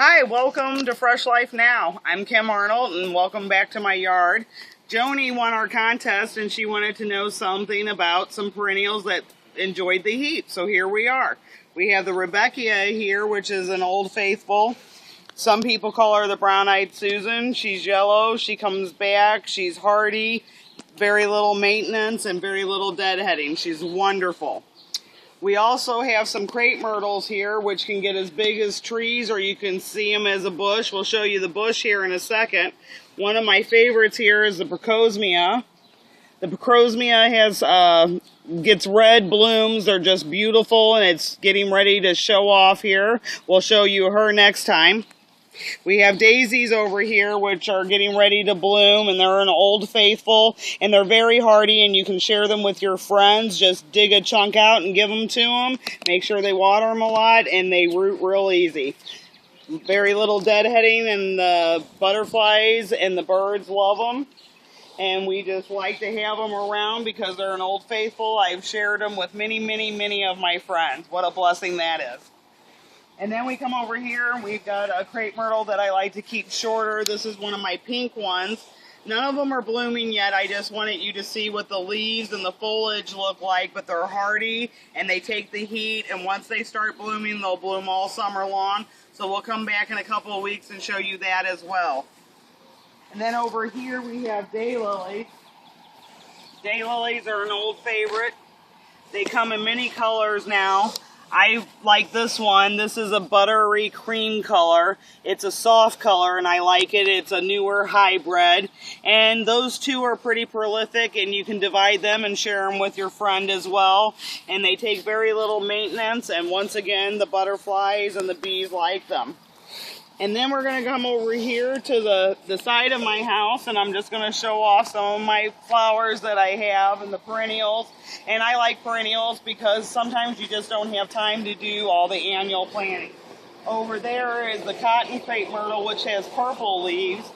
Hi, welcome to Fresh Life Now. I'm Kim Arnold and welcome back to my yard. Joni won our contest and she wanted to know something about some perennials that enjoyed the heat. So here we are. We have the Rebecca here, which is an old faithful. Some people call her the brown-eyed Susan. She's yellow, she comes back, she's hardy, very little maintenance and very little deadheading. She's wonderful. We also have some crepe myrtles here, which can get as big as trees, or you can see them as a bush. We'll show you the bush here in a second. One of my favorites here is the Perennials. The Perennials gets red blooms. They're just beautiful, and it's getting ready to show off here. We'll show you her next time. We have daisies over here, which are getting ready to bloom, and they're an old faithful, and they're very hardy, and you can share them with your friends. Just dig a chunk out and give them to them. Make sure they water them a lot, and they root real easy. Very little deadheading, and the butterflies and the birds love them, and we just like to have them around because they're an old faithful. I've shared them with many of my friends. What a blessing that is. And then we come over here, and we've got a crepe myrtle that I like to keep shorter. This is one of my pink ones. None of them are blooming yet. I just wanted you to see what the leaves and the foliage look like, but they're hardy, and they take the heat, and once they start blooming, they'll bloom all summer long. So we'll come back in a couple of weeks and show you that as well. And then over here we have daylilies. Daylilies are an old favorite. They come in many colors now. I like this one. This is a buttery cream color. It's a soft color and I like it. It's a newer hybrid. And those two are pretty prolific, and you can divide them and share them with your friend as well. And they take very little maintenance, and once again, the butterflies and the bees like them. And then we're going to come over here to the side of my house, and I'm just going to show off some of my flowers that I have and the perennials. And I like perennials because sometimes you just don't have time to do all the annual planting. Over there is the cotton crepe myrtle, which has purple leaves,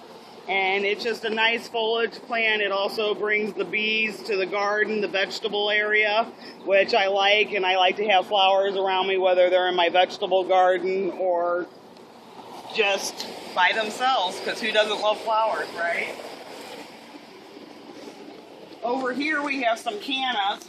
and it's just a nice foliage plant. It also brings the bees to the garden, the vegetable area, which I like, and I like to have flowers around me, whether they're in my vegetable garden or just by themselves, because who doesn't love flowers, right? Over here we have some Canas.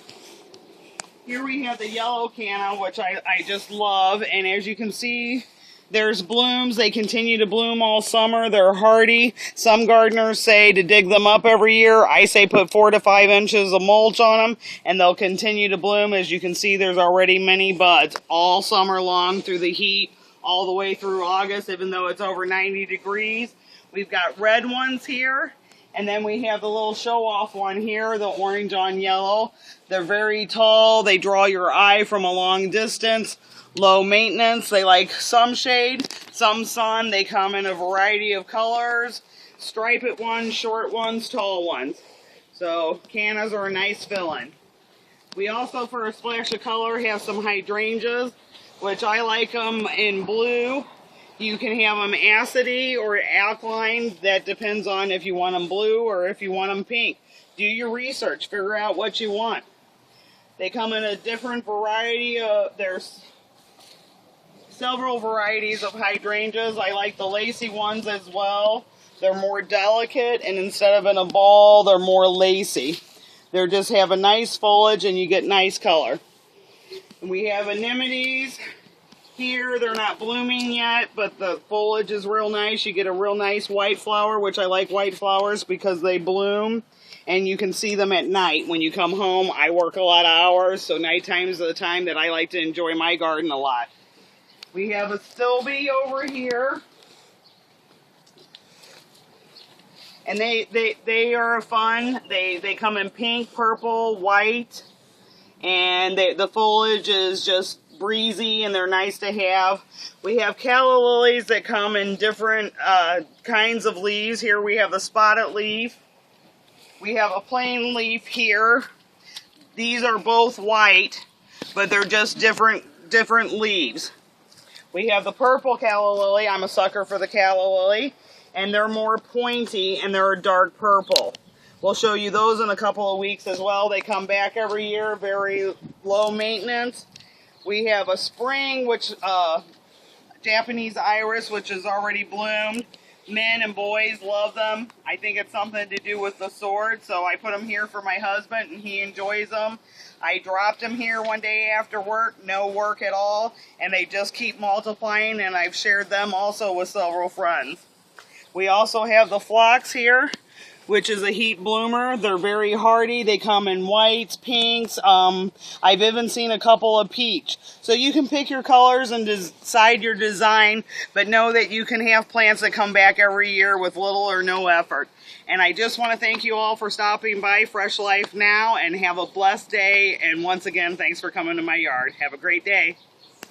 Here we have the yellow canna, which I just love, and as you can see, there's blooms. They continue to bloom all summer. They're hardy. Some gardeners say to dig them up every year. I say put 4 to 5 inches of mulch on them, and they'll continue to bloom. As you can see, there's already many buds all summer long through the heat, all the way through August, even though it's over 90 degrees. We've got red ones here, and then we have the little show-off one here, the orange on yellow. They're very tall. They draw your eye from a long distance. Low maintenance. They like some shade, some sun. They come in a variety of colors. Striped ones, short ones, tall ones. So Canas are a nice fill-in. We also, for a splash of color, have some hydrangeas, which I like them in blue. You can have them acidy or alkaline. That depends on if you want them blue or if you want them pink. Do your research. Figure out what you want. They come in a different variety. There's several varieties of hydrangeas. I like the lacy ones as well. They're more delicate, and instead of in a ball, they're more lacy. They just have a nice foliage, and you get nice color. We have anemones here. They're not blooming yet, but the foliage is real nice. You get a real nice white flower, which I like white flowers because they bloom, and you can see them at night when you come home. I work a lot of hours, so nighttime is the time that I like to enjoy my garden a lot. We have a stilbe over here, and they are fun. They come in pink, purple, white, and the foliage is just breezy, and they're nice to have. We have calla lilies that come in different kinds of leaves. Here we have the spotted leaf. We have a plain leaf here. These are both white, but they're just different leaves. We have the purple calla lily. I'm a sucker for the calla lily, and they're more pointy, and they're a dark purple. We'll show you those in a couple of weeks as well. They come back every year, very low maintenance. We have a spring, which Japanese iris, which is already bloomed. Men and boys love them. I think it's something to do with the sword, so I put them here for my husband, and he enjoys them. I dropped them here one day after work, no work at all, and they just keep multiplying, and I've shared them also with several friends. We also have the phlox here, which is a heat bloomer. They're very hardy. They come in whites, pinks. I've even seen a couple of peach. So you can pick your colors and decide your design, but know that you can have plants that come back every year with little or no effort. And I just want to thank you all for stopping by Fresh Life Now, and have a blessed day. And once again, thanks for coming to my yard. Have a great day.